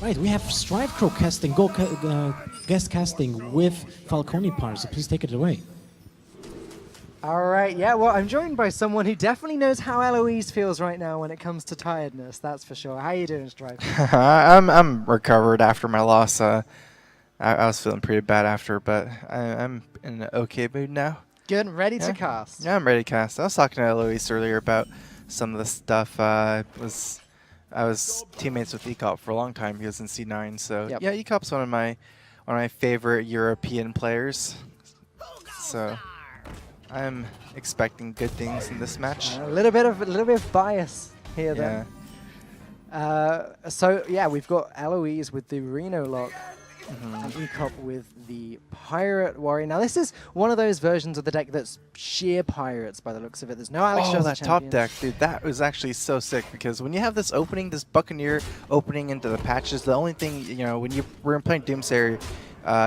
Right, we have Strive Crow casting, guest casting with Falcone Par, so please take it away. All right, yeah, well, I'm joined by someone who definitely knows how Eloise feels right now when it comes to tiredness, that's for sure. How you doing, Strive? I'm recovered after my loss. I was feeling pretty bad after, but I'm in an okay mood now. Good, ready to cast. Yeah, I'm ready to cast. I was talking to Eloise earlier about some of the stuff. I was teammates with Ek0p for a long time. He was in C9, so yeah, Ek0p's one of my favorite European players. So I'm expecting good things in this match. A little bit of bias here, then. So yeah, we've got Eloise with the Reno lock. And Ek0p with the Pirate Warrior. Now, this is one of those versions of the deck that's sheer pirates by the looks of it. There's no Alex Jones that top deck, dude, that was actually so sick because when you have this opening, this Buccaneer opening into the patches, the only thing, you know, when we're playing Doomsayer,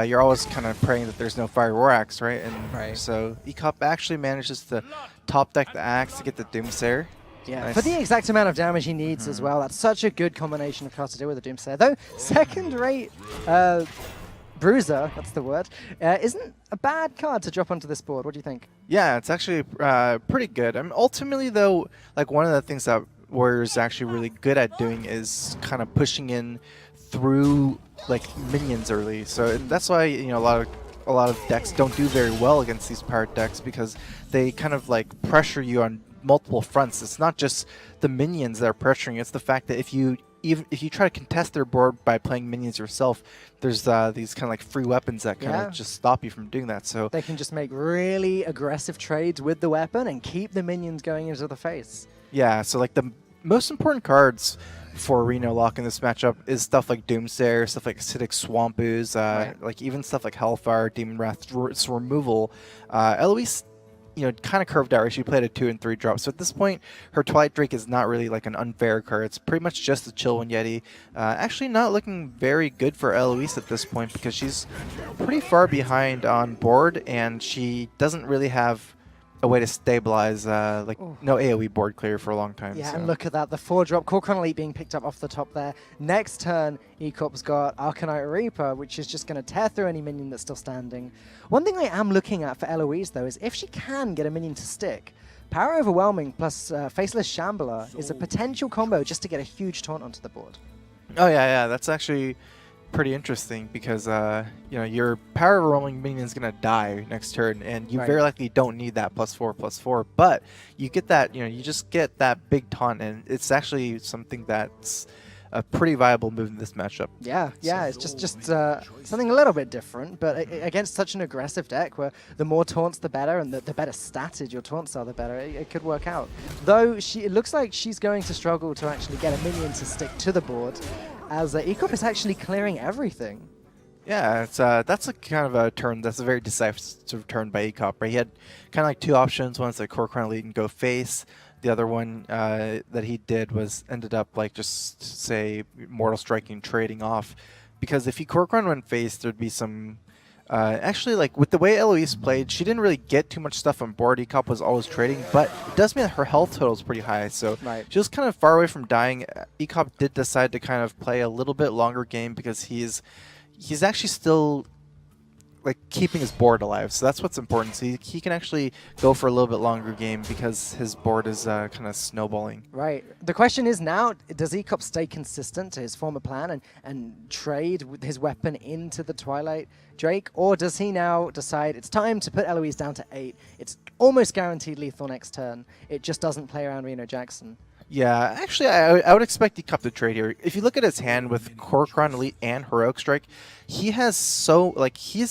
you're always kind of praying that there's no Fire War Axe, right? And so Ek0p actually manages to top deck the Axe to get the Doomsayer. Yeah, nice. For the exact amount of damage he needs as well. That's such a good combination of cards to deal with the Doomsayer. Though, second-rate Bruiser, that's the word, isn't a bad card to drop onto this board. What do you think? Yeah, it's actually pretty good. I mean, ultimately, though, like one of the things that Warrior's actually really good at doing is kind of pushing in through like minions early. So that's why, you know, a lot of decks don't do very well against these pirate decks because they kind of like pressure you on multiple fronts. It's not just the minions that are pressuring, it's the fact that if you try to contest their board by playing minions yourself, there's these kind of like free weapons that kind of just stop you from doing that. So they can just make really aggressive trades with the weapon and keep the minions going into the face. Yeah, so like the most important cards for Reno Lock in this matchup is stuff like Doomsayer, stuff like Acidic Swamp Ooze, like even stuff like Hellfire, Demon Wrath, its removal. Eloise, you know, kind of curved out, right? She played a 2 and 3 drop. So at this point, her Twilight Drake is not really like an unfair card. It's pretty much just the Chill One Yeti. Actually not looking very good for Eloise at this point because she's pretty far behind on board and she doesn't really have a way to stabilize, no AoE board clear for a long time. Yeah, so. And look at that, the 4-drop Core Elite being picked up off the top there. Next turn, Ek0p's got Arcanite Reaper, which is just going to tear through any minion that's still standing. One thing I am looking at for Eloise, though, is if she can get a minion to stick, Power Overwhelming plus Faceless Shambler is a potential combo just to get a huge taunt onto the board. Oh, yeah, that's actually pretty interesting because you know, your Power Overwhelming minion is gonna die next turn, and you very likely don't need that +4/+4. But you get that, you know, you just get that big taunt, and it's actually something that's a pretty viable move in this matchup. Yeah, it's just something a little bit different, but against such an aggressive deck where the more taunts the better, and the better statted your taunts are, the better it could work out. Though it looks like she's going to struggle to actually get a minion to stick to the board, as Ek0p is actually clearing everything. Yeah, it's that's a kind of a turn. That's a very decisive turn by Ek0p. Right? He had kind of like two options. One's like Core Elite and go face. The other one that he did was ended up like just say Mortal Striking, trading off, because if he Core went face, there'd be some. Actually, like with the way Eloise played, she didn't really get too much stuff on board. Ek0p was always trading, but it does mean that her health total is pretty high. So she was kind of far away from dying. Ek0p did decide to kind of play a little bit longer game because he's actually still like keeping his board alive. So that's what's important. So he can actually go for a little bit longer game because his board is kind of snowballing. Right. The question is now, does Ek0p stay consistent to his former plan and trade with his weapon into the Twilight Drake? Or does he now decide it's time to put Eloise down to 8? It's almost guaranteed lethal next turn. It just doesn't play around Reno Jackson. Yeah, actually, I would expect Ek0p to trade here. If you look at his hand with Core Elite and Heroic Strike, he's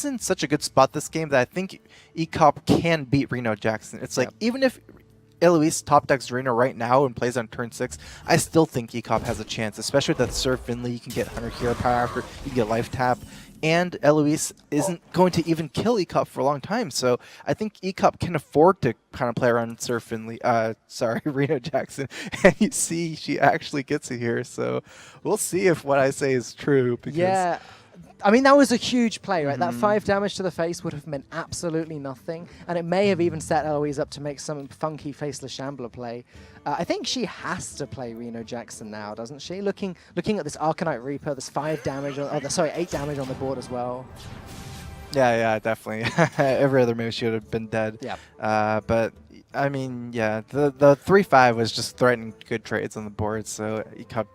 in such a good spot this game that I think Ek0p can beat Reno Jackson. It's like, even if Eloise top decks Reno right now and plays on turn 6, I still think Ek0p has a chance, especially with that Sir Finley. You can get 100 hero power after, you can get life tap. And Eloise isn't going to even kill Ek0p for a long time. So I think Ek0p can afford to kind of play around Sir Finley, Reno Jackson. And you see she actually gets it here. So we'll see if what I say is true. Because I mean, that was a huge play, right? That 5 damage to the face would have meant absolutely nothing, and it may have even set Eloise up to make some funky faceless shambler play. I think she has to play Reno Jackson now, doesn't she? Looking at this Arcanite Reaper, this 5 damage, sorry, 8 damage on the board as well. Yeah, definitely. Every other move she would have been dead. Yeah. But I mean, yeah, the 3-5 was just threatening good trades on the board, so EKOP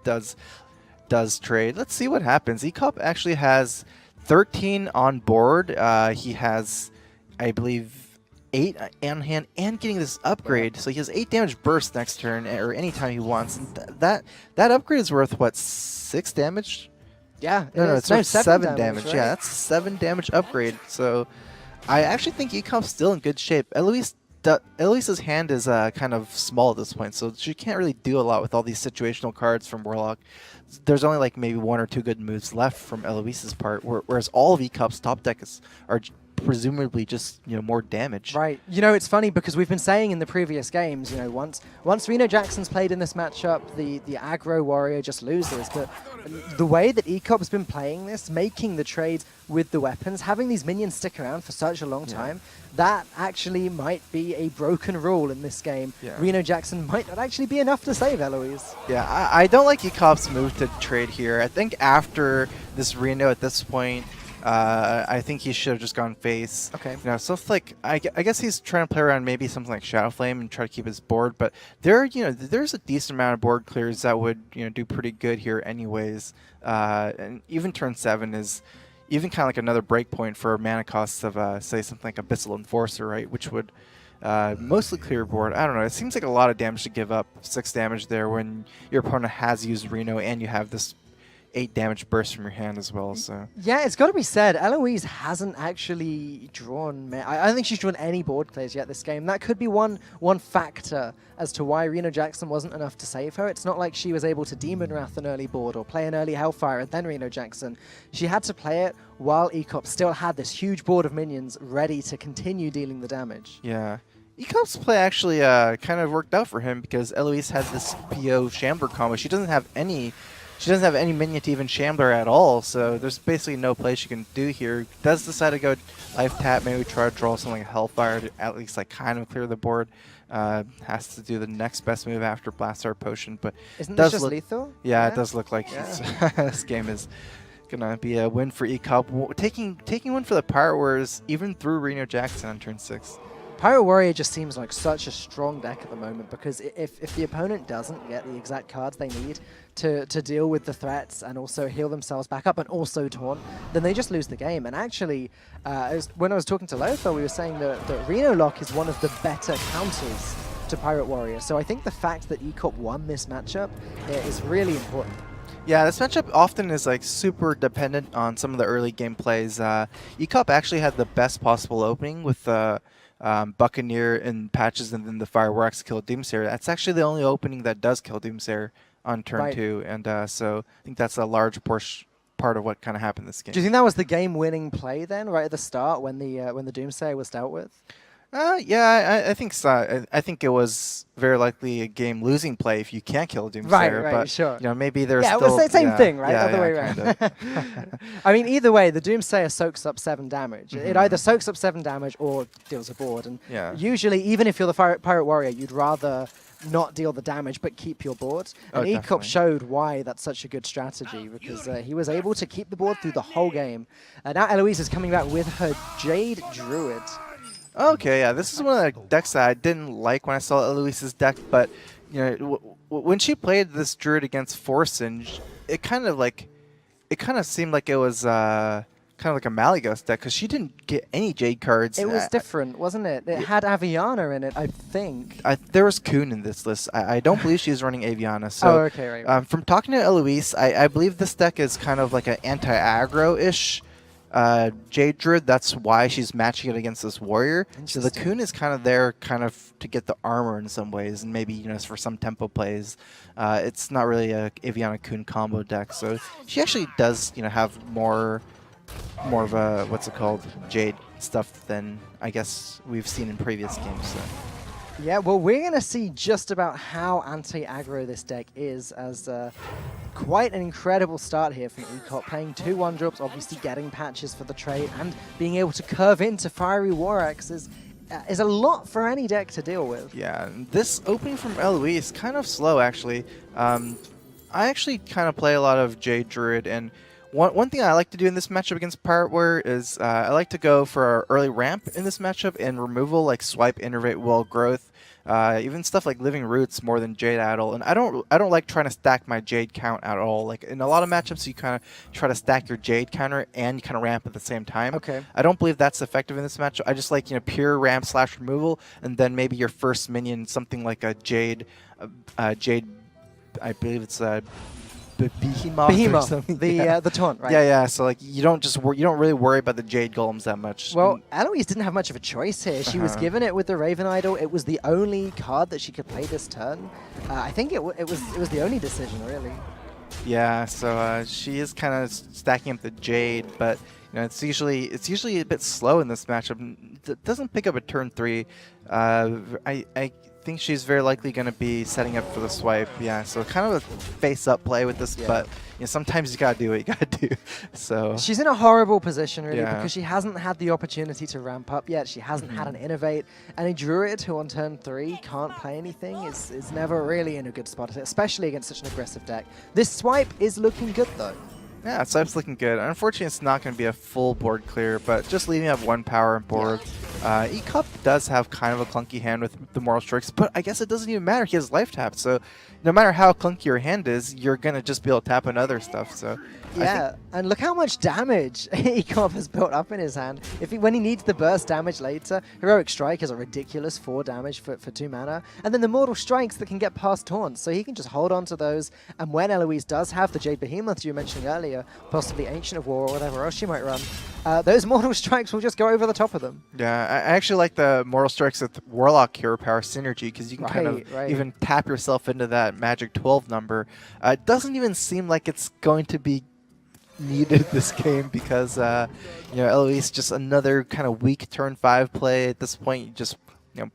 does trade. Let's see what happens. EKOP actually has 13 on board. He has, I believe, 8 on hand and getting this upgrade. So he has 8 damage burst next turn or anytime he wants. And that upgrade is worth, what, 6 damage? Yeah. No, it's worth 7 damage. Right? Yeah, that's a 7 damage upgrade. So I actually think EKOP's still in good shape. Eloise's hand is kind of small at this point, so she can't really do a lot with all these situational cards from Warlock. There's only like maybe 1 or 2 good moves left from Eloise's part, whereas all of EKOP's top deck are presumably just more damage. Right. It's funny because we've been saying in the previous games, once Reno Jackson's played in this matchup, the aggro warrior just loses. But the way that EKOP's been playing this, making the trades with the weapons, having these minions stick around for such a long time, that actually might be a broken rule in this game. Yeah. Reno Jackson might not actually be enough to save Eloise. Yeah, I don't like EKOP's move to trade here. I think after this Reno at this point, I think he should have just gone face. Okay. So it's like I guess he's trying to play around maybe something like Shadow Flame and try to keep his board, but there's a decent amount of board clears that would do pretty good here anyways. And even turn 7 is even kind of like another break point for mana costs of say something like Abyssal Enforcer, right, which would mostly clear board. I don't know. It seems like a lot of damage to give up. 6 damage there when your opponent has used Reno and you have this 8 damage burst from your hand as well. So yeah, it's got to be said, Eloise hasn't actually drawn. I don't think she's drawn any board clears yet this game. That could be one factor as to why Reno Jackson wasn't enough to save her. It's not like she was able to Demon Wrath an early board or play an early Hellfire and then Reno Jackson. She had to play it while EKOP still had this huge board of minions ready to continue dealing the damage. yeah. EKOP's play actually kind of worked out for him because Eloise had this PO Shambler combo. She doesn't have any minion to even Shambler at all, so there's basically no play she can do here. Does decide to go life tap, maybe try to draw something like Hellfire to at least like kind of clear the board. Has to do the next best move after Blastar Potion, but isn't this just lethal? Yeah, it does look like this game is gonna be a win for EKOP. Taking one for the Pirate Warriors even through Reno Jackson on turn 6. Pirate Warrior just seems like such a strong deck at the moment because if the opponent doesn't get the exact cards they need to deal with the threats and also heal themselves back up and also taunt, then they just lose the game. And actually, when I was talking to Lothar, we were saying that Reno Lock is one of the better counters to Pirate Warrior. So I think the fact that EKOP won this matchup is really important. Yeah, this matchup often is like super dependent on some of the early game plays. EKOP actually had the best possible opening with Buccaneer and Patches and then the Fireworks kill Doomsayer. That's actually the only opening that does kill Doomsayer on turn 2, and so I think that's a large part of what kind of happened this game. Do you think that was the game-winning play then, right at the start when the Doomsayer was dealt with? Yeah, I think so. I think it was very likely a game-losing play if you can't kill Doomsayer. Right, but, sure. Maybe there's still... Yeah, it was the same thing, right? Yeah, Other way around. I mean, either way, the Doomsayer soaks up 7 damage. It either soaks up 7 damage or deals a board. And usually, even if you're the Pirate Warrior, you'd rather not deal the damage but keep your board. And EKOP showed why that's such a good strategy because he was able to keep the board through the whole game. Now Eloise is coming back with her Jade Druid. Okay, yeah, this is one of the decks that I didn't like when I saw Eloise's deck, but when she played this Druid against Forsinge, it kind of seemed like it was kind of like a Malygos deck because she didn't get any Jade cards. It was different, wasn't it? It had Aviana in it, I think. There was Kuhn in this list. I don't believe she's running Aviana. So, okay, right. From talking to Eloise, I believe this deck is kind of like an anti-aggro-ish Jade Druid. That's why she's matching it against this warrior. So the Kuhn is kind of there kind of to get the armor in some ways, and maybe for some tempo plays. It's not really a Aviana Kuhn combo deck. So she actually does have more of a Jade stuff than I guess we've seen in previous games. So. Yeah, well, we're going to see just about how anti-aggro this deck is as quite an incredible start here from EKOP, playing 2 1-drops, obviously getting patches for the trade, and being able to curve into Fiery War Axe is a lot for any deck to deal with. Yeah, and this opening from Eloise kind of slow, actually. I actually kind of play a lot of Jade Druid, and one thing I like to do in this matchup against Pirate Warrior is I like to go for our early ramp in this matchup and removal like Swipe, Innervate, Wall Growth, even stuff like Living Roots more than Jade Idol. And I don't like trying to stack my Jade count at all. Like in a lot of matchups, you kind of try to stack your Jade counter and you kind of ramp at the same time. Okay. I don't believe that's effective in this matchup. I just like pure ramp / removal, and then maybe your first minion something like a Jade, Jade. I believe it's Behemoth or something. The taunt, right? Yeah. So like you don't really worry about the Jade Golems that much. Well, Eloise didn't have much of a choice here. She was given it with the Raven Idol. It was the only card that she could play this turn. I think it was the only decision, really. Yeah. So she is kind of stacking up the Jade, but it's usually a bit slow in this matchup. It doesn't pick up at turn 3. I think she's very likely going to be setting up for the swipe. Yeah, so kind of a face-up play with this, but sometimes you got to do what you got to do. So she's in a horrible position, really, because she hasn't had the opportunity to ramp up yet. She hasn't had an Innovate, and a Druid who on turn 3 can't play anything is never really in a good spot, especially against such an aggressive deck. This swipe is looking good, though. Yeah, swipe's looking good. Unfortunately, it's not going to be a full board clear, but just leaving up 1 power on board. Ek0p does have kind of a clunky hand with the Moral Strikes, but I guess it doesn't even matter. He has life tap, so no matter how clunky your hand is, you're going to just be able to tap on other stuff. So yeah, and look how much damage Ek0p has built up in his hand. When he needs the burst damage later, Heroic Strike is a ridiculous 4 damage for 2 mana, and then the Mortal Strikes that can get past taunts, so he can just hold on to those, and when Eloise does have the Jade Behemoth you were mentioning earlier, possibly Ancient of War or whatever else she might run, those Mortal Strikes will just go over the top of them. Yeah, I actually like the Mortal Strikes with Warlock Hero Power synergy, because you can kind of even tap yourself into that magic 12 number. It doesn't even seem like it's going to be needed this game because Eloise just another kind of weak turn 5 play at this point. Just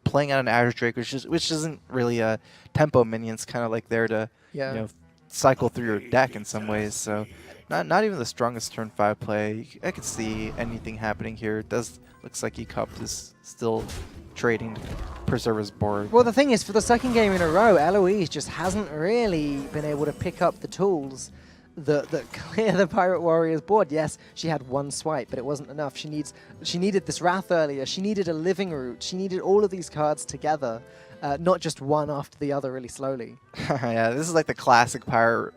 playing out an Azure Drake, which isn't really a tempo minion. It's kind of like there to cycle through your deck in some ways. So not even the strongest turn 5 play. I could see anything happening here. It looks like Ek0p is still trading to preserve his board. Well, the thing is, for the second game in a row, Eloise just hasn't really been able to pick up the tools that clear the Pirate Warrior's board. Yes, she had 1 swipe, but it wasn't enough. She needed this Wrath earlier. She needed a Living Root. She needed all of these cards together, not just one after the other really slowly. Yeah, this is like the classic pirate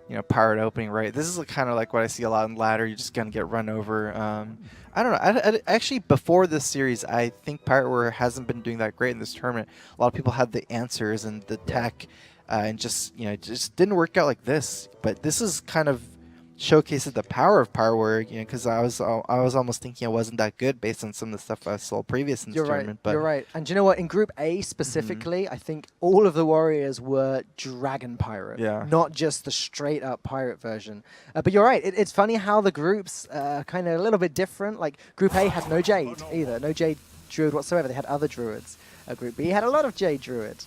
opening, right? This is kind of like what I see a lot in ladder. You're just gonna get run over. I don't know. Actually, before this series, I think Pirate Warrior hasn't been doing that great in this tournament. A lot of people had the answers and the tech. And just just didn't work out like this. But this is kind of showcases the power of Pirate Warrior, because I was almost thinking I wasn't that good based on some of the stuff I saw previous in this tournament. But you're right. And do you know what? In Group A specifically, I think all of the Warriors were Dragon Pirate, not just the straight up Pirate version. But you're right. It's funny how the groups are kind of a little bit different. Like Group A had no Jade either, no Jade Druid whatsoever. They had other Druids. Group B had a lot of Jade Druid.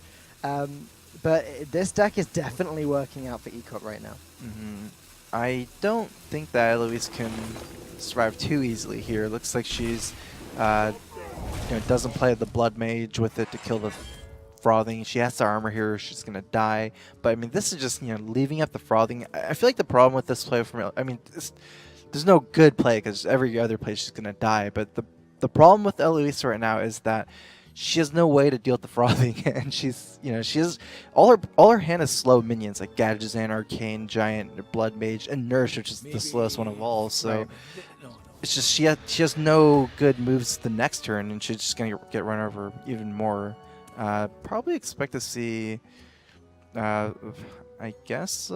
But this deck is definitely working out for Ek0p right now. I don't think that Eloise can survive too easily here. It looks like she's doesn't play the Blood Mage with it to kill the Frothing. She has to armor here or she's gonna die. But I mean, this is just leaving up the Frothing. I feel like the problem with this play there's no good play because every other play she's gonna die. But the problem with Eloise right now is that she has no way to deal with the Frothing, and she has all her hand is slow minions like Gadgetzan, Arcane, Giant, Blood Mage, and Nurse, which is the slowest one of all. So it's just she has no good moves the next turn, and she's just gonna get run over even more. Probably expect to see, I guess,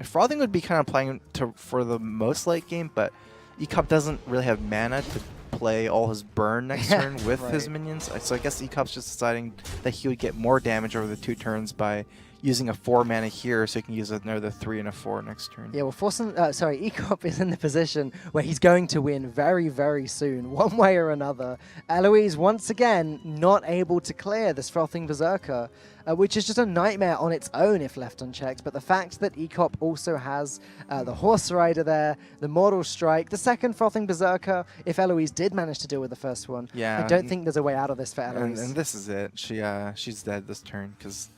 Frothing would be kind of playing for the most late game, but Ek0p doesn't really have mana to play all his burn next turn with his minions. So I guess Ek0p's just deciding that he would get more damage over the 2 turns by using a 4 mana here, so he can use another 3 and a 4 next turn. Yeah, well, Ek0p is in the position where he's going to win very, very soon, one way or another. Eloise, once again, not able to clear this Frothing Berserker, which is just a nightmare on its own if left unchecked. But the fact that Ek0p also has the Horse Rider there, the Mortal Strike, the second Frothing Berserker, if Eloise did manage to deal with the first one, Yeah, I don't think there's a way out of this for Eloise. And this is it. She's dead this turn, because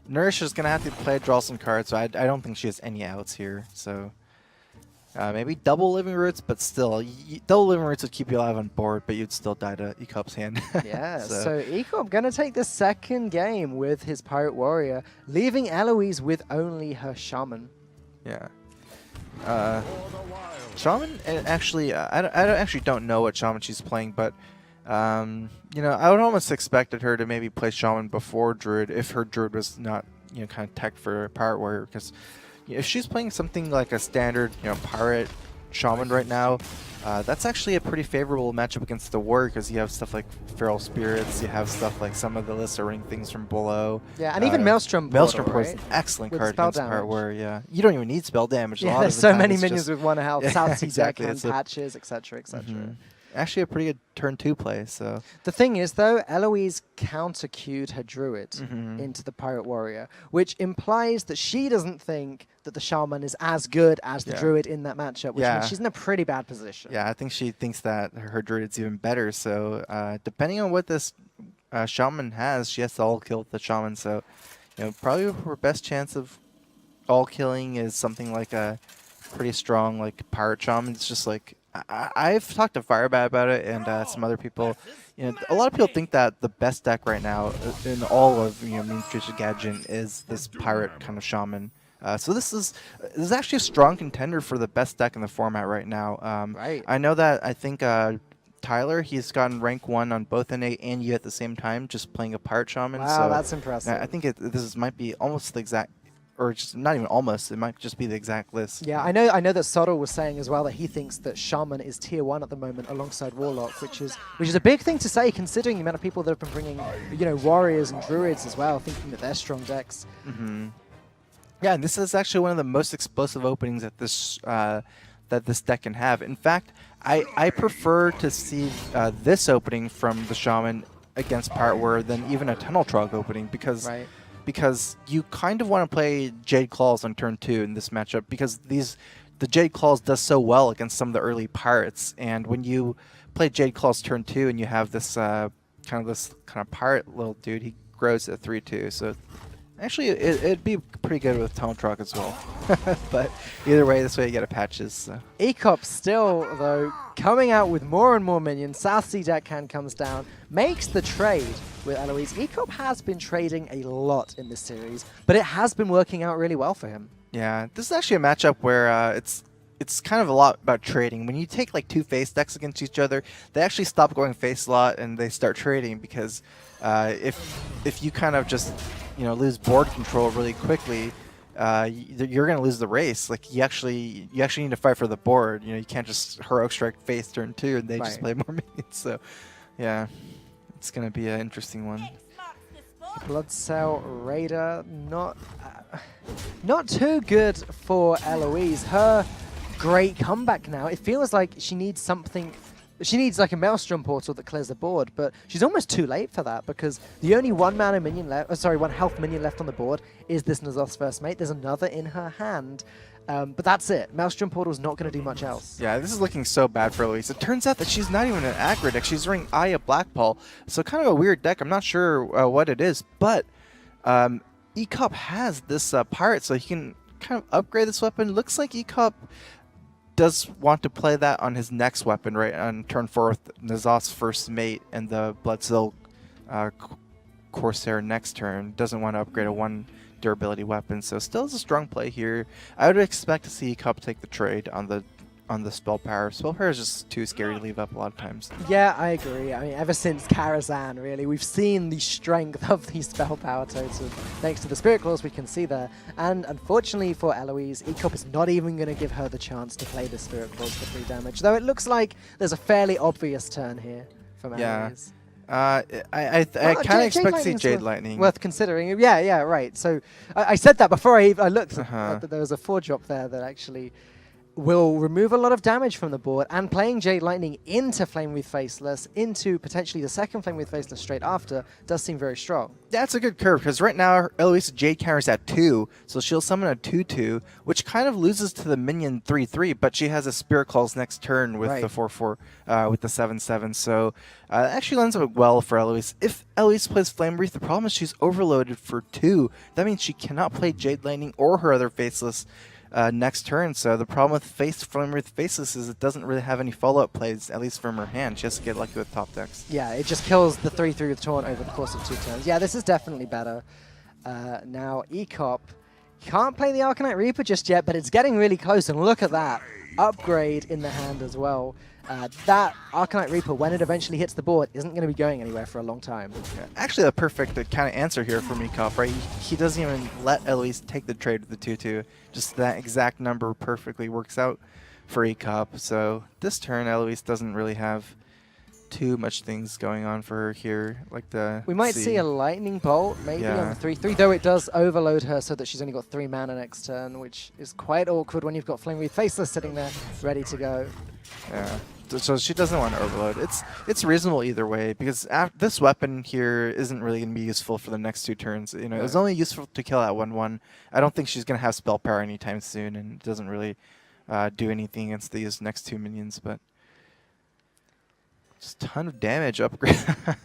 Nourish is going to have to play, draw some cards, so I don't think she has any outs here. So maybe double Living Roots, but still, double Living Roots would keep you alive on board, but you'd still die to Ek0p's hand. Yeah, so Ek0p going to take the second game with his Pirate Warrior, leaving Eloise with only her Shaman. Yeah. Shaman, actually, I actually don't know what Shaman she's playing, but you know, I would almost expected her to maybe play Shaman before Druid if her Druid was not, you know, kind of tech for Pirate Warrior, because if she's playing something like a standard, you know, Pirate Shaman right now, that's actually a pretty favorable matchup against the Warrior, because you have stuff like Feral Spirits, you have stuff like some of the lists are running things from below. Yeah, and even Maelstrom Portal, Portal is an excellent card against Pirate Warrior, yeah. You don't even need spell damage. Yeah, there's so many minions with 1 health, South Sea Deckhand, Patches, etc., etc. Actually a pretty good turn 2 play, so. The thing is, though, Eloise counter-queued her Druid into the Pirate Warrior, which implies that she doesn't think that the Shaman is as good as the Druid in that matchup, which means she's in a pretty bad position. Yeah, I think she thinks that her Druid's even better, so depending on what this Shaman has, she has to all-kill the Shaman, so, you know, probably her best chance of all-killing is something like a pretty strong, like, Pirate Shaman. It's just like, I've talked to Firebat about it and some other people. You know, a lot of people think that the best deck right now in all of, you know, Mean Streets of Gadgeon is this Pirate kind of Shaman. So this is actually a strong contender for the best deck in the format right now. Right. I know that I think Tyler, he's gotten rank 1 on both NA and U at the same time, just playing a Pirate Shaman. Wow, so that's impressive. I think this might be almost the exact, or just not even almost, it might just be the exact list. Yeah, I know that Sodal was saying as well that he thinks that Shaman is tier 1 at the moment alongside Warlock, which is a big thing to say considering the amount of people that have been bringing, you know, Warriors and Druids as well, thinking that they're strong decks. Yeah, and this is actually one of the most explosive openings that this deck can have. In fact, I prefer to see this opening from the Shaman against Pirate Warrior than even a Tunnel Trog opening, because because you kind of want to play Jade Claws on turn 2 in this matchup, because the Jade Claws does so well against some of the early Pirates, and when you play Jade Claws turn 2 and you have this kind of pirate little dude, he grows at 3/2, so actually it'd be pretty good with Tunnel Trog as well. But either way, this way you get a Patches. So. Ek0p still, though, coming out with more and more minions. South Sea Deckhand comes down, makes the trade with Eloise. Ek0p has been trading a lot in this series, but it has been working out really well for him. Yeah, this is actually a matchup where it's kind of a lot about trading. When you take like 2 face decks against each other, they actually stop going face a lot and they start trading, because if you kind of just, you know, lose board control really quickly, you're going to lose the race. Like you actually need to fight for the board. You know, you can't just Heroic Strike face turn 2 and they just play more minions. So, yeah, it's going to be an interesting one. Bloodcell Raider, not too good for Eloise. Her great comeback now. It feels like she needs something. She needs like a Maelstrom Portal that clears the board, but she's almost too late for that, because the only 1 mana minion left, 1 health minion left on the board is this N'Zoth's First Mate. There's another in her hand, but that's it. Maelstrom Portal's not going to do much else. Yeah, this is looking so bad for Eloise. It turns out that she's not even an aggro deck. She's running Aya Blackball, so kind of a weird deck. I'm not sure what it is, but Ek0p has this Pirate, so he can kind of upgrade this weapon. Looks like Ek0p does want to play that on his next weapon, right? On turn 4 with N'Zoth's First Mate and the Bloodcell Corsair next turn. Doesn't want to upgrade a 1 durability weapon, so still is a strong play here. I would expect to see Ek0p take the trade on the Spell Power. Spell Power is just too scary to leave up a lot of times. Yeah, I agree. I mean, ever since Karazhan, really, we've seen the strength of the Spell Power total. Thanks to the Spirit Claws we can see there. And unfortunately for Eloise, Ek0p is not even going to give her the chance to play the Spirit Claws for 3 damage. Though it looks like there's a fairly obvious turn here from Eloise. I Well, kind of Jade expect to see Lightning's Jade Lightning. worth considering. Yeah, right. So I said that before I looked. Uh-huh. There was a 4-drop there that actually will remove a lot of damage from the board, and playing Jade Lightning into Flame with Faceless, into potentially the second Flame with Faceless straight after, does seem very strong. That's a good curve, because right now Eloise Jade counter's at 2, so she'll summon a 2/2, which kind of loses to the minion 3/3, but she has a Spirit Calls next turn with the 4/4, with the 7/7, so it actually lines up well for Eloise. If Eloise plays Flame Wreath, the problem is she's overloaded for 2. That means she cannot play Jade Lightning or her other Faceless next turn. So the problem with Flame Wreath Faceless is it doesn't really have any follow-up plays, at least from her hand. She has to get lucky with top decks. Yeah, it just kills the 3/3 with Taunt over the course of 2 turns. Yeah, this is definitely better. Now, EKOP can't play the Arcanite Reaper just yet, but it's getting really close, and look at that. Upgrade in the hand as well. That Arcanite Reaper, when it eventually hits the board, isn't going to be going anywhere for a long time. Yeah, actually, the perfect kind of answer here from EKOP, right? He doesn't even let Eloise take the trade with the 2/2. Just that exact number perfectly works out for EKOP. So this turn, Eloise doesn't really have too much things going on for her here. Like we might see a Lightning Bolt maybe on the 3/3, though it does overload her so that she's only got 3 mana next turn, which is quite awkward when you've got Flame Wreath Faceless sitting there ready to go. Yeah. So she doesn't want to overload. It's reasonable either way, because this weapon here isn't really going to be useful for the next 2 turns. You know, it was only useful to kill at 1/1. I don't think she's going to have spell power anytime soon, and it doesn't really do anything against these next 2 minions. But just a ton of damage upgrade.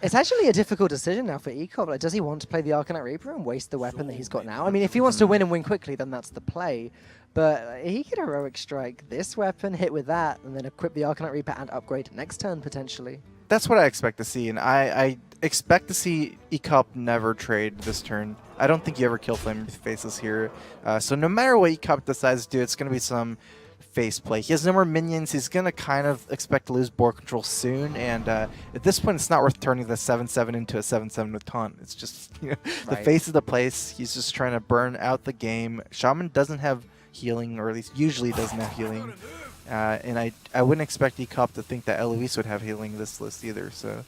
It's actually a difficult decision now for EKOP. Like, does he want to play the Arcanite Reaper and waste the weapon that he's got now? I mean, if he wants to win and win quickly, then that's the play. But he could Heroic Strike this weapon, hit with that, and then equip the Arcanite Reaper and upgrade next turn, potentially. That's what I expect to see, and I expect to see EKOP never trade this turn. I don't think you ever kill Flame with Faceless here. So no matter what EKOP decides to do, it's going to be some face play. He has no more minions. He's going to kind of expect to lose board control soon, and at this point, it's not worth turning the 7/7 into a 7/7 with Taunt. It's just the face of the place. He's just trying to burn out the game. Shaman doesn't have healing, or at least usually doesn't have healing. And I wouldn't expect EKOP to think that Eloise would have healing this list either. So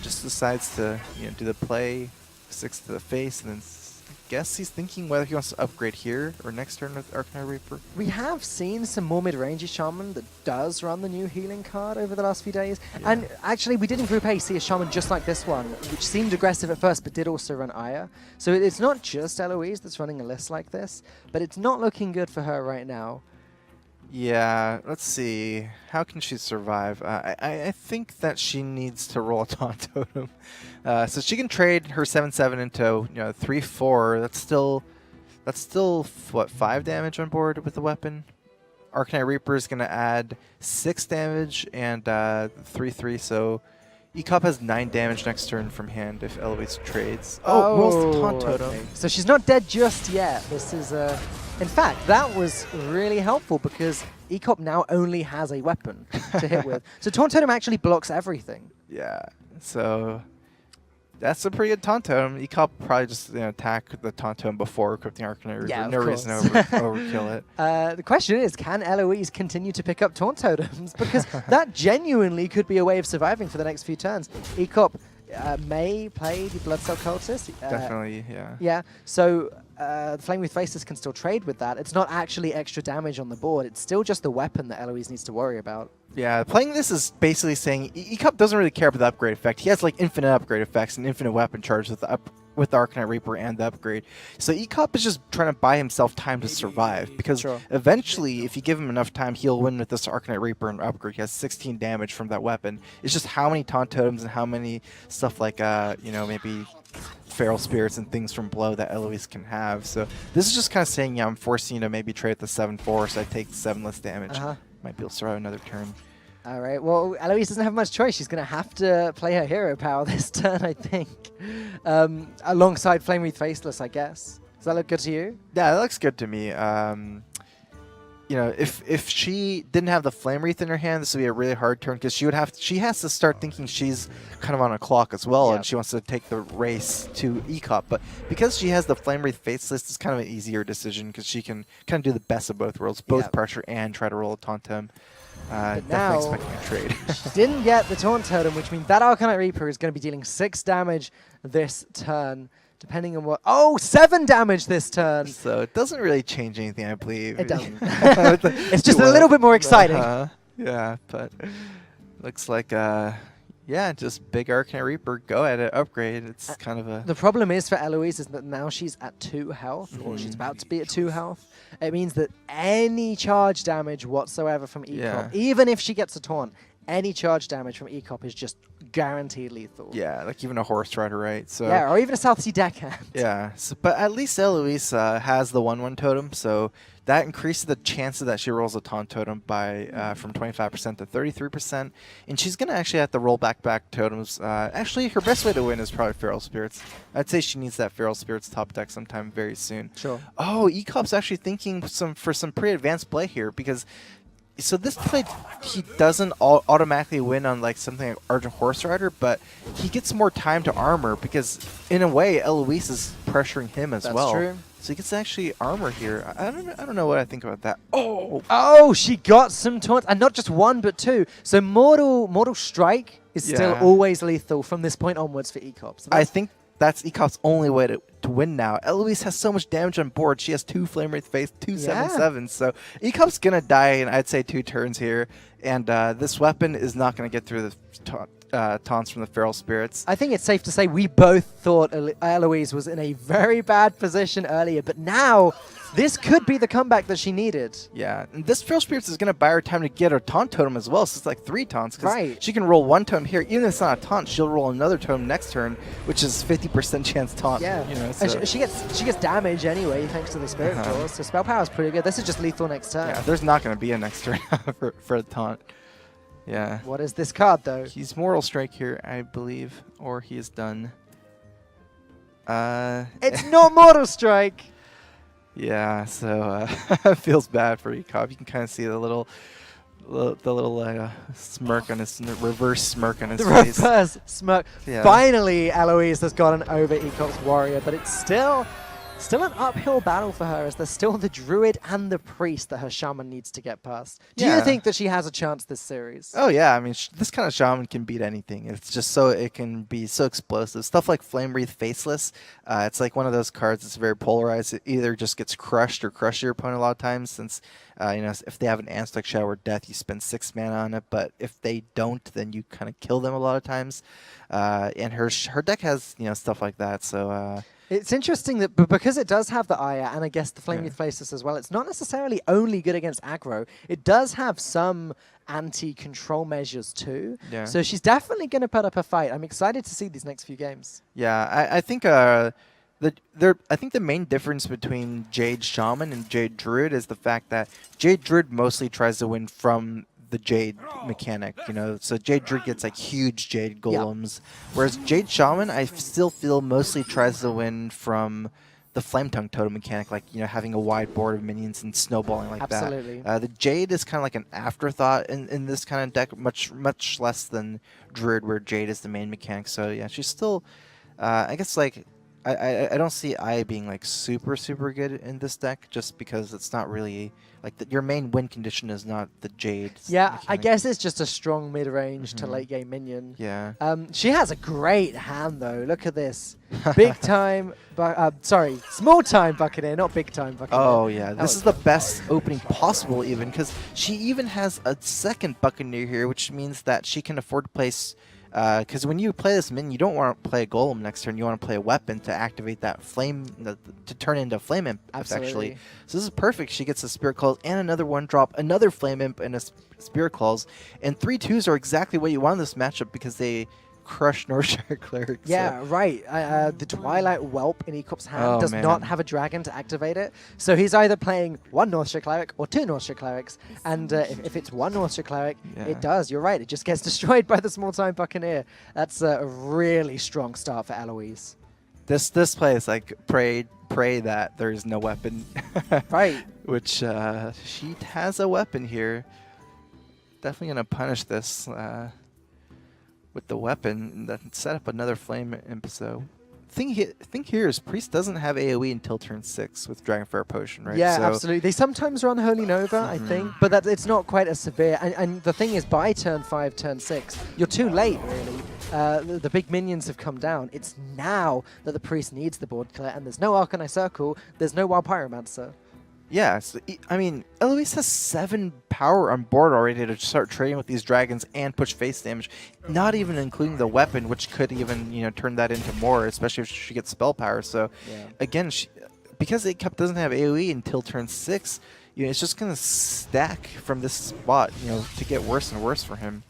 just decides to do the play, 6 to the face, and then I guess he's thinking whether he wants to upgrade here or next turn with Arcanite Reaper. We have seen some more mid-range Shaman that does run the new healing card over the last few days. Yeah. And actually, we did in Group A see a Shaman just like this one, which seemed aggressive at first, but did also run Aya. So it's not just Eloise that's running a list like this, but it's not looking good for her right now. Yeah, let's see. How can she survive? I think that she needs to roll a Taunt Totem. So she can trade her 7/7 into 3/4. That's still what, 5 damage on board with the weapon. Arcanite Reaper is gonna add 6 damage and 3/3. So EKOP has 9 damage next turn from hand if Eloise trades. Oh, rolls the Taunt Totem. Okay. So she's not dead just yet. This is in fact, that was really helpful because EKOP now only has a weapon to hit with. So Taunt Totem actually blocks everything. Yeah, so that's a pretty good Taunt Totem. EKOP probably just attack the Taunt Totem before equipping Arcanite Reaper. Yeah, no reason to overkill it. The question is, can Eloise continue to pick up Taunt Totems? Because that genuinely could be a way of surviving for the next few turns. EKOP may play the Bloodcell Cultist. Definitely, yeah. Yeah, so Flame with Faces can still trade with that. It's not actually extra damage on the board. It's still just the weapon that Eloise needs to worry about. Yeah, playing this is basically saying EKOP doesn't really care about the upgrade effect. He has like infinite upgrade effects and infinite weapon charge with the Arcanite Reaper and the upgrade. So EKOP is just trying to buy himself time to survive, because eventually, if you give him enough time, he'll win with this Arcanite Reaper and upgrade. He has 16 damage from that weapon. It's just how many Taunt Totems and how many stuff like maybe Feral Spirits and things from below that Eloise can have. So this is just kind of saying, yeah, I'm forcing you to maybe trade the 7/4, so I take 7 less damage. Might be able to survive another turn. All right, well, Eloise doesn't have much choice. She's going to have to play her hero power this turn, I think. Alongside Flame Wreath Faceless, I guess. Does that look good to you? Yeah, that looks good to me. If she didn't have the Flame Wreath in her hand, this would be a really hard turn, because she has to start thinking she's kind of on a clock as well, and she wants to take the race to EKOP. But because she has the Flame Wreath Faceless, it's kind of an easier decision, because she can kind of do the best of both worlds, both pressure and try to roll a Taunt Totem. Definitely now, expecting a trade. she didn't get the Taunt Totem, which means that Arcanite Reaper is going to be dealing 6 damage this turn, depending on what... Oh, 7 damage this turn! So it doesn't really change anything, I believe. It doesn't. It's just a little bit more exciting. Yeah, but looks like, yeah, just big Arcanite Reaper, go at it, upgrade. It's kind of a... The problem is for Eloise is that now she's at 2 health, or she's about to be at 2 health. It means that any charge damage whatsoever from ECOP, even if she gets a taunt, any charge damage from ECOP is just guaranteed lethal. Yeah, like even a Horse Rider, right? So yeah, or even a South Sea Deckhand. Yeah, so, but at least Eloise has the 1/1 totem, so that increases the chances that she rolls a taunt totem by from 25% to 33%, and she's gonna actually have to roll back totems. Actually, her best way to win is probably Feral Spirits. I'd say she needs that Feral Spirits top deck sometime very soon. Sure. Oh, ECOP's actually thinking for some pretty advanced play here because. So this play, he doesn't automatically win on like something like Argent Horse Rider, but he gets more time to armor because in a way Eloise is pressuring him as well. That's true. So he gets to actually armor here. I don't know what I think about that. Oh, she got some taunts, and not just 1 but 2. So Mortal Strike is still always lethal from this point onwards for ECOP. So I think that's ECOP's only way to win now. Eloise has so much damage on board. She has 2 Flame Wraith Face, 2 7/7s. So ECOP's going to die in, I'd say, 2 turns here. And this weapon is not going to get through the taunts from the Feral Spirits. I think it's safe to say we both thought Eloise was in a very bad position earlier, but now this could be the comeback that she needed. Yeah, and this Feral Spirits is going to buy her time to get her taunt totem as well, so it's like 3 taunts. Right. She can roll 1 totem here. Even if it's not a taunt, she'll roll another totem next turn, which is 50% chance taunt. Yeah, you know, so. she gets damage anyway thanks to the Spirit Claws, so spell power is pretty good. This is just lethal next turn. Yeah, there's not going to be a next turn for a taunt. Yeah. What is this card, though? He's Mortal Strike here, I believe, or he is done. It's not Mortal Strike! Yeah, so it feels bad for ECOP. You can kind of see the little smirk on his reverse smirk on his face. The reverse smirk. Yeah. Finally, Eloise has gotten over ECOP's warrior, but it's still an uphill battle for her as there's still the druid and the priest that her shaman needs to get past. Do you think that she has a chance this series? Oh yeah, I mean this kind of shaman can beat anything. It's just it can be so explosive. Stuff like Flame Wreath Faceless, it's like one of those cards that's very polarized. It either just gets crushed or crushes your opponent a lot of times since you know, if they have an Anstalk Shadow or Death, you spend 6 mana on it, but if they don't, then you kind of kill them a lot of times. And her deck has, you know, stuff like that, so it's interesting that because it does have the Aya and I guess the Flame Wreath Faceless as well, it's not necessarily only good against aggro. It does have some anti-control measures too. Yeah. So she's definitely going to put up a fight. I'm excited to see these next few games. Yeah, I think I think the main difference between Jade Shaman and Jade Druid is the fact that Jade Druid mostly tries to win from the Jade mechanic, you know, so Jade Druid gets like huge Jade golems, whereas Jade Shaman I still feel mostly tries to win from the Flame Tongue totem mechanic, like, you know, having a wide board of minions and snowballing like Absolutely. that. The Jade is kind of like an afterthought in this kind of deck, much less than Druid, where Jade is the main mechanic. So yeah, she's still, I guess, like, I don't see Aya being like super good in this deck, just because it's not really like your main win condition is not the Jade. Yeah, mechanic. I guess it's just a strong mid-range to late game minion. Yeah. She has a great hand though. Look at this, big time. Sorry, small time Buccaneer, not big time Buccaneer. Oh yeah, this is the best opening possible, even because she even has a second Buccaneer here, which means that she can afford to place. Because when you play this minion, you don't want to play a golem next turn. You want to play a weapon to activate that flame, to turn into a flame imp. Actually, so this is perfect. She gets a Spirit Claws and another 1-drop, another flame imp, and a Spirit Claws. And 3/2s are exactly what you want in this matchup because they crush Northshire Clerics. Yeah, right. The Twilight Whelp in ECOP's hand does not have a dragon to activate it. So he's either playing 1 Northshire Cleric or 2 Northshire Clerics. And if it's 1 Northshire Cleric, it does. You're right. It just gets destroyed by the small-time Buccaneer. That's a really strong start for Eloise. This play is like pray that there is no weapon. Right. Which she has a weapon here. Definitely going to punish this. With the weapon, that set up another flame imp, so thing here is Priest doesn't have AoE until turn 6 with Dragonfire Potion, right? Yeah, So absolutely. They sometimes run Holy Nova, I think, but it's not quite as severe. And the thing is, by turn 5, turn 6, you're too late, really. The big minions have come down. It's now that the Priest needs the board clear, and there's no Arcanine Circle, there's no Wild Pyromancer. yeah, so, I mean, Eloise has 7 power on board already to start trading with these dragons and push face damage, not even including the weapon, which could even, you know, turn that into more, especially if she gets spell power. So, again, because Ek0p doesn't have AoE until turn 6, you know, it's just going to stack from this spot, you know, to get worse and worse for him.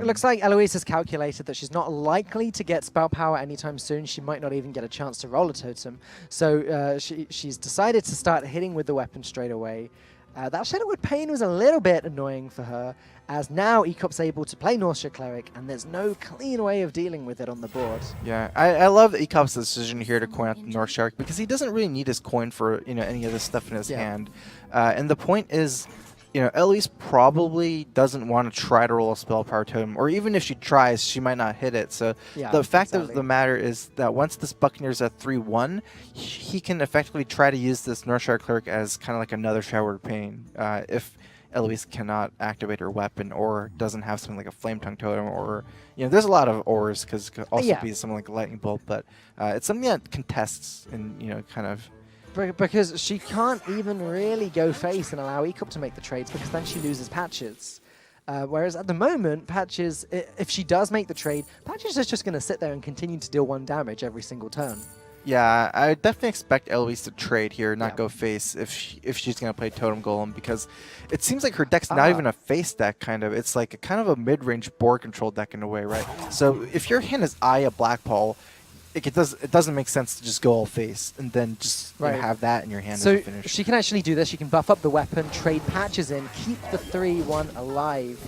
Looks like Eloise has calculated that she's not likely to get spell power anytime soon. She might not even get a chance to roll a totem. So she's decided to start hitting with the weapon straight away. That Shadowwood Pain was a little bit annoying for her, as now Ek0p's able to play Northshire Cleric, and there's no clean way of dealing with it on the board. Yeah, I love Ek0p's decision here to coin out the Northshire, because he doesn't really need his coin for, you know, any of this stuff in his hand. And the point is, you know, Eloise probably doesn't want to try to roll a spell power totem, or even if she tries, she might not hit it. So the fact of the matter is that once this Buccaneer's at 3-1, he can effectively try to use this Northshire Cleric as kind of like another Shadowwood Pain if Eloise cannot activate her weapon or doesn't have something like a Flame Tongue Totem, or, you know, there's a lot of ors, because it could also be something like a Lightning Bolt, but it's something that contests and, you know, kind of... Because she can't even really go face and allow Ek0p to make the trades, because then she loses Patches. Whereas at the moment, Patches, if she does make the trade, Patches is just going to sit there and continue to deal 1 damage every single turn. Yeah, I definitely expect Eloise to trade here, not go face if she's going to play Totem Golem, because it seems like her deck's not even a face deck, kind of. It's like kind of a mid-range board control deck in a way, right? So if your hand is Aya Blackpaw, it doesn't make sense to just go all face and then just you know, have that in your hand as a finish. She can actually do this. She can buff up the weapon, trade Patches in, keep the 3-1 alive.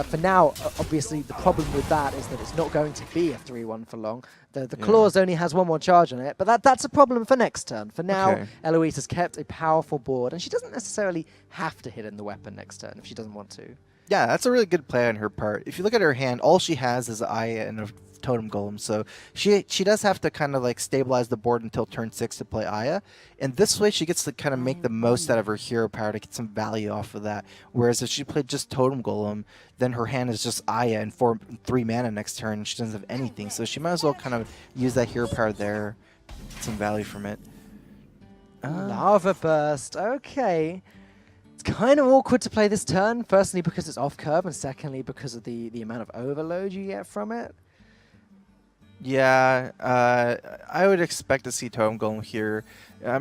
For now, obviously, the problem with that is that it's not going to be a 3-1 for long. The Claws only has 1 more charge on it, but that's a problem for next turn. For now, Eloise has kept a powerful board, and she doesn't necessarily have to hit in the weapon next turn if she doesn't want to. Yeah, that's a really good play on her part. If you look at her hand, all she has is Aya and a Totem Golem, so she does have to kind of like stabilize the board until turn 6 to play Aya, and this way she gets to kind of make the most out of her hero power to get some value off of that. Whereas if she played just Totem Golem, then her hand is just Aya and 3 mana next turn, and she doesn't have anything, so she might as well kind of use that hero power there, get some value from it. Lava Burst, okay. It's kind of awkward to play this turn, firstly because it's off curve, and secondly because of the amount of overload you get from it. Yeah, I would expect to see Totem Golem here.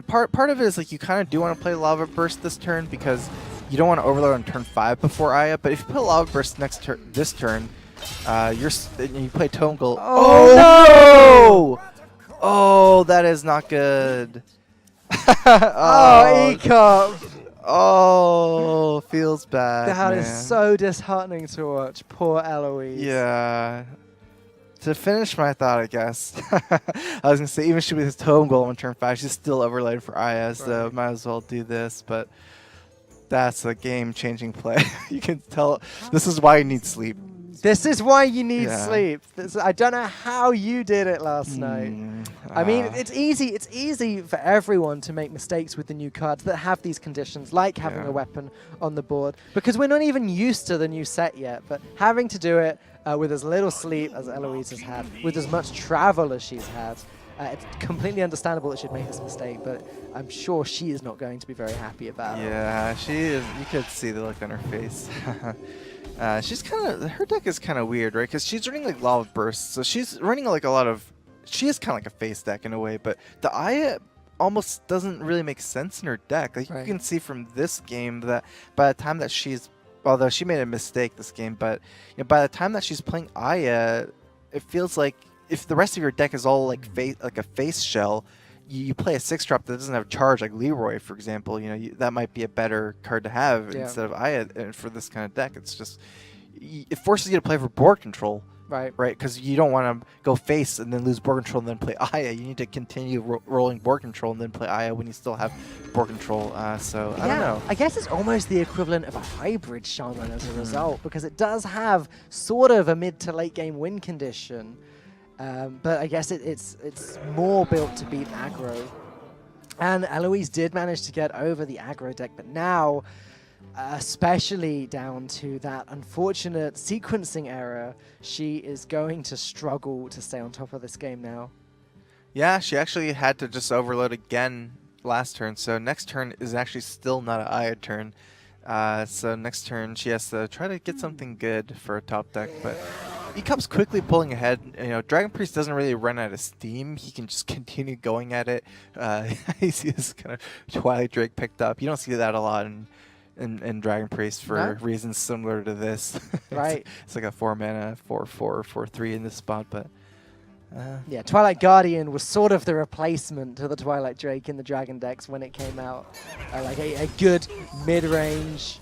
Part of it is like you kind of do want to play Lava Burst this turn because you don't want to overload on turn 5 before Aya. But if you put Lava Burst this turn, you play Totem Golem. Oh no! Oh, that is not good. Ek0p! Oh, feels bad. That is so disheartening to watch. Poor Eloise. Yeah. To finish my thought, I guess, I was going to say, even if she was Totem Golem on turn 5, she's still overlaid for Aya, so might as well do this, but that's a game-changing play. You can tell this is why you need sleep. This is why you need sleep. I don't know how you did it last night. I mean, it's easy for everyone to make mistakes with the new cards that have these conditions, like having a weapon on the board, because we're not even used to the new set yet, but having to do it with as little sleep as Eloise has had, with as much travel as she's had, it's completely understandable that she'd make this mistake, but I'm sure she is not going to be very happy about it. Yeah, she is. You could see the look on her face. She's kind of, her deck is kind of weird, right? Because she's running like Lava Burst, so she's running like a lot of, she is kind of like a face deck in a way, but the Aya almost doesn't really make sense in her deck. Like you can see from this game that by the time that she's, although she made a mistake this game, but you know, by the time that she's playing Aya, it feels like if the rest of your deck is all like a face shell, you play a 6-drop that doesn't have charge, like Leroy, for example. You know, that might be a better card to have instead of Aya. And for this kind of deck, it's just, it forces you to play for board control. Right, because you don't want to go face and then lose board control and then play Aya. You need to continue rolling board control and then play Aya when you still have board control. So I don't know. I guess it's almost the equivalent of a hybrid shaman as a result, because it does have sort of a mid to late game win condition. But I guess it's more built to beat aggro. And Eloise did manage to get over the aggro deck, but now, especially down to that unfortunate sequencing error, she is going to struggle to stay on top of this game now. Yeah, she actually had to just overload again last turn, so next turn is actually still not an Aya turn. So next turn she has to try to get something good for a top deck, but E0p's quickly pulling ahead. You know, Dragon Priest doesn't really run out of steam. He can just continue going at it. You see this kind of Twilight Drake picked up. You don't see that a lot in Dragon Priest for reasons similar to this. Right. It's like a 4-mana, 4/4, 4/3 in this spot, but yeah, Twilight Guardian was sort of the replacement to the Twilight Drake in the Dragon decks when it came out. Like a good mid-range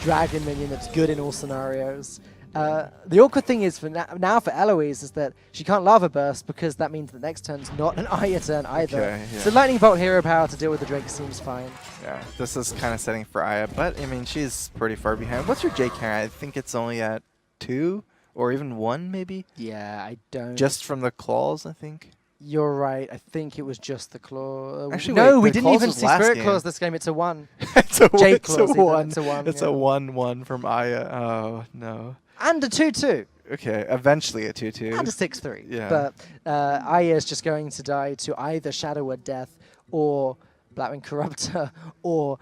Dragon minion that's good in all scenarios. The awkward thing is for now for Eloise is that she can't Lava Burst because that means the next turn's not an Aya turn either. Okay, yeah. So Lightning Bolt hero power to deal with the Drake seems fine. yeah, this is kind of setting for Aya, but I mean she's pretty far behind. What's your J count? I think it's only at 2 or even 1 maybe. Yeah, I don't. Just from the claws, I think. You're right. I think it was just the claw. Actually, no, wait, we the didn't claws even was see last Spirit game. Claws this game. It's a 1. It's a J it's a claws either. 1. It's a 1. It's yeah. a 1/1 from Aya. Oh no. And a 2/2. Okay, eventually a 2/2. And a 6/3. Yeah. But Aya is just going to die to either Shadow Word Death or Blackwing Corruptor or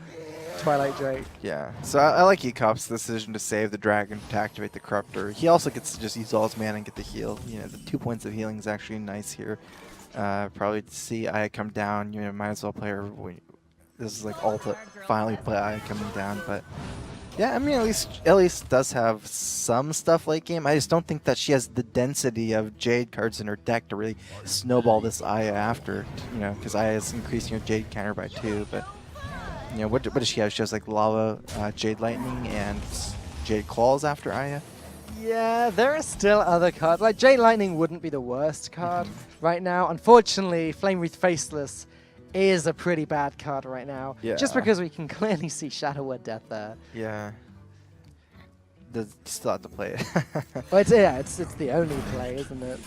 Twilight Drake. Yeah, so I like E0p's decision to save the dragon to activate the Corruptor. He also gets to just use all his mana and get the heal. You know, the 2 points of healing is actually nice here. Probably to see Aya come down, you know, might as well play her. This is like all to finally play Aya coming down, but yeah, I mean, at least Eloise does have some stuff late game. I just don't think that she has the density of Jade cards in her deck to really snowball this Aya after, you know, because Aya is increasing her Jade counter by 2, but you know, what does she have? She has like Lava, Jade Lightning, and Jade Claws after Aya. Yeah, there are still other cards. Like, Jade Lightning wouldn't be the worst card right now. Unfortunately, Flame Wreath Faceless is a pretty bad card right now. Yeah. Just because we can clearly see Shadow Word Death there. Yeah. Still have to play it. Well, it's the only play, isn't it?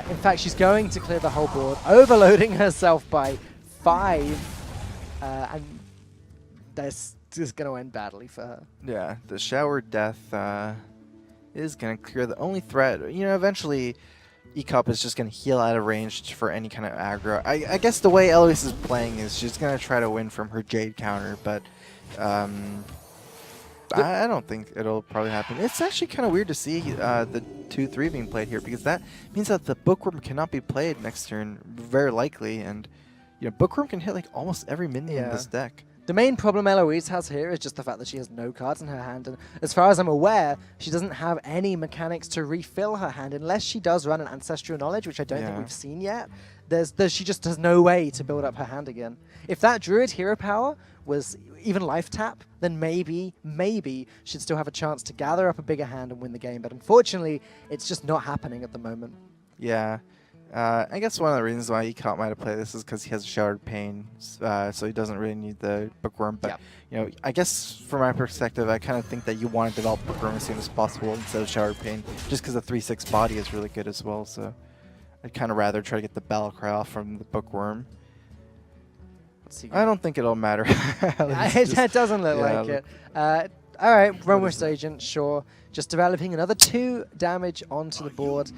In fact, she's going to clear the whole board, overloading herself by 5. And that's just going to end badly for her. Yeah, the Shower Death is going to clear the only threat. You know, eventually E0p is just going to heal out of range for any kind of aggro. I guess the way Eloise is playing is she's going to try to win from her Jade counter, but I don't think it'll probably happen. It's actually kind of weird to see the 2/3 being played here, because that means that the Bookworm cannot be played next turn, very likely, and you know, Bookworm can hit like almost every minion in this deck. The main problem Eloise has here is just the fact that she has no cards in her hand, and as far as I'm aware, she doesn't have any mechanics to refill her hand unless she does run an Ancestral Knowledge, which I don't think we've seen yet. She just has no way to build up her hand again. If that Druid hero power was even life tap, then maybe she'd still have a chance to gather up a bigger hand and win the game, but unfortunately, it's just not happening at the moment. Yeah. I guess one of the reasons why E0p might have played this is because he has a Shattered Pain, so he doesn't really need the Bookworm. But you know, I guess from my perspective, I kind of think that you want to develop Bookworm as soon as possible instead of Shattered Pain, just because the 3/6 body is really good as well. So I'd kind of rather try to get the Battle Cry off from the Bookworm. I don't think it'll matter. It doesn't look like it. All right, Realmwest Agent, sure. Just developing another 2 damage onto the board,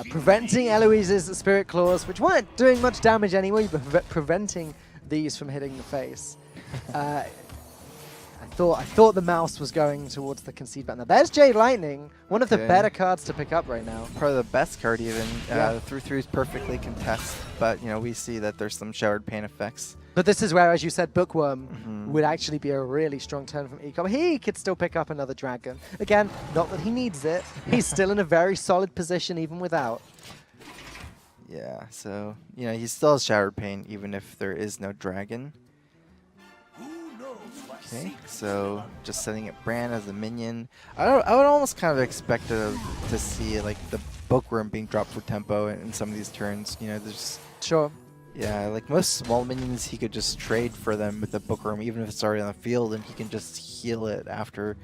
preventing Eloise's Spirit Claws, which weren't doing much damage anyway, but preventing these from hitting the face. I thought the mouse was going towards the concede button. Now, there's Jade Lightning, one of the better cards to pick up right now. Probably the best card even. The 3/3s perfectly contest, but you know, we see that there's some Showered Pain effects. But this is where, as you said, Bookworm would actually be a really strong turn from E0p. He could still pick up another dragon. Again, not that he needs it. He's still in a very solid position even without. Yeah, so, you know, he still has Showered Pain even if there is no dragon. Okay, so just setting up Bran as a minion. I would almost kind of expect to see like the Bookworm being dropped for tempo in some of these turns. You know, there's... Sure. Yeah, like most small minions, he could just trade for them with the Bookworm, even if it's already on the field, and he can just heal it after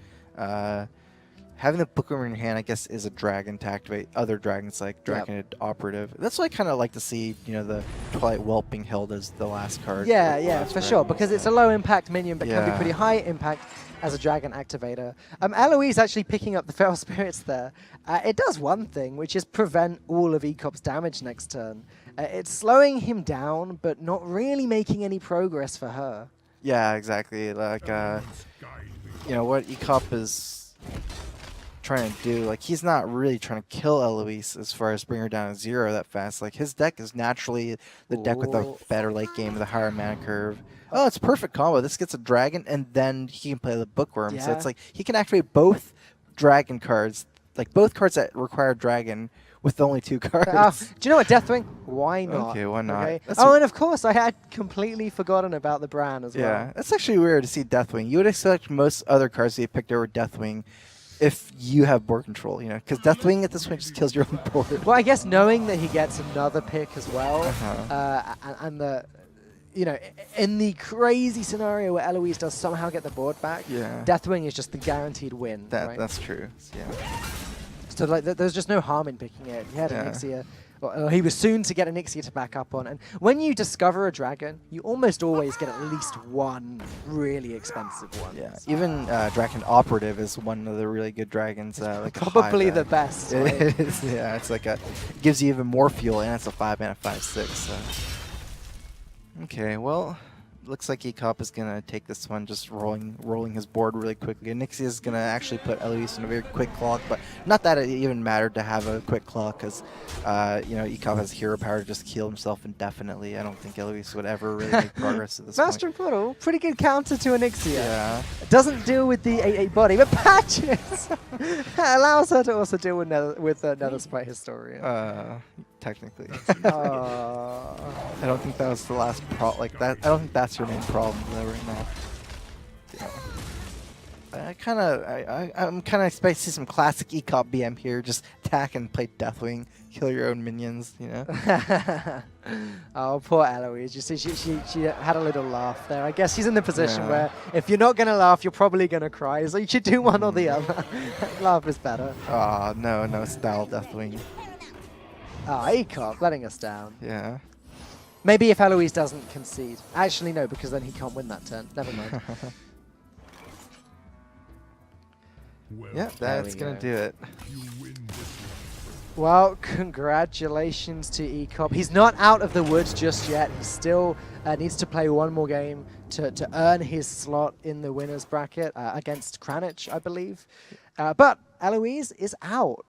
having the bookworm in your hand, I guess, is a dragon to activate other dragons like Dragon Operative. That's what I kind of like to see, you know, the Twilight Whelp being held as the last card. Yeah, with yeah, those for sure, dragons, because it's so. a low impact minion, but can be Yeah. pretty high impact as a dragon activator. Eloise actually picking up the Feral Spirits there. It does one thing, which is prevent all of ECOP's damage next turn. It's slowing him down, but not really making any progress for her. Yeah, exactly. Like, you know, what ECOP is trying to do, like, he's not really trying to kill Eloise as far as bring her down to 0 that fast. Like, his deck is naturally the deck with the Ooh. better late game, with a higher mana curve. Oh, it's a perfect combo. This gets a dragon, and then he can play the bookworm. So Yeah. it's like he can activate both dragon cards, like both cards that require dragon, with only 2 cards. Do you know what, Deathwing? Why not? Okay, why not? Okay. That's Oh, a- and of course, I had completely forgotten about the Bran as Yeah, well. that's actually weird to see Deathwing. You would expect most other cards to be picked over Deathwing if you have board control, you know, because Deathwing at this point just kills your own board. Well, I guess knowing that he gets another pick as well, Uh-huh. and the, you know, in the crazy scenario where Eloise does somehow get the board back, Yeah. Deathwing is just the guaranteed win. Right? That's true. Yeah. So like, there's just no harm in picking it. He had Yeah. an Ixia. Well, he was soon to get an Ixia to back up on. And when you discover a dragon, you almost always get at least one really expensive one. Yeah. Even Dragon Operative is one of the really good dragons. Like a Probably high the value. best. Right? It is. Yeah. It's like gives you even more fuel, and it's a 5-mana 5/6. So. Okay. Well. Looks like ECOP is gonna take this one, just rolling his board really quickly. And Nixie is gonna actually put Eloise in a very quick clock, but not that it even mattered to have a quick clock, because you know, ECOP has hero power to just heal himself indefinitely. I don't think Eloise would ever really make progress at this Master point. Portal, pretty good counter to an Ixia. Yeah. Doesn't deal with the 8/8 body, but patches allows her to also deal with Nether Sprite Historian. Technically. Aw. I don't think that was the last like that. I don't think that's your main problem though right now. Yeah. I'm kind of expecting to see some classic ECOP BM here. Just attack and play Deathwing, kill your own minions. You know. Oh, poor Eloise. You see, she had a little laugh there. I guess she's in the position Yeah. where if you're not gonna laugh, you're probably gonna cry. So you should do one or the other. Laugh is better. Ah, no style Deathwing. Ah, ECOP letting us down. Yeah. Maybe if Eloise doesn't concede. Actually, no, because then he can't win that turn. Never mind. Yeah, that's we gonna go. do it. Well, congratulations to ECOP. He's not out of the woods just yet. He still needs to play one more game to earn his slot in the winner's bracket against Kranich, I believe. But Eloise is out.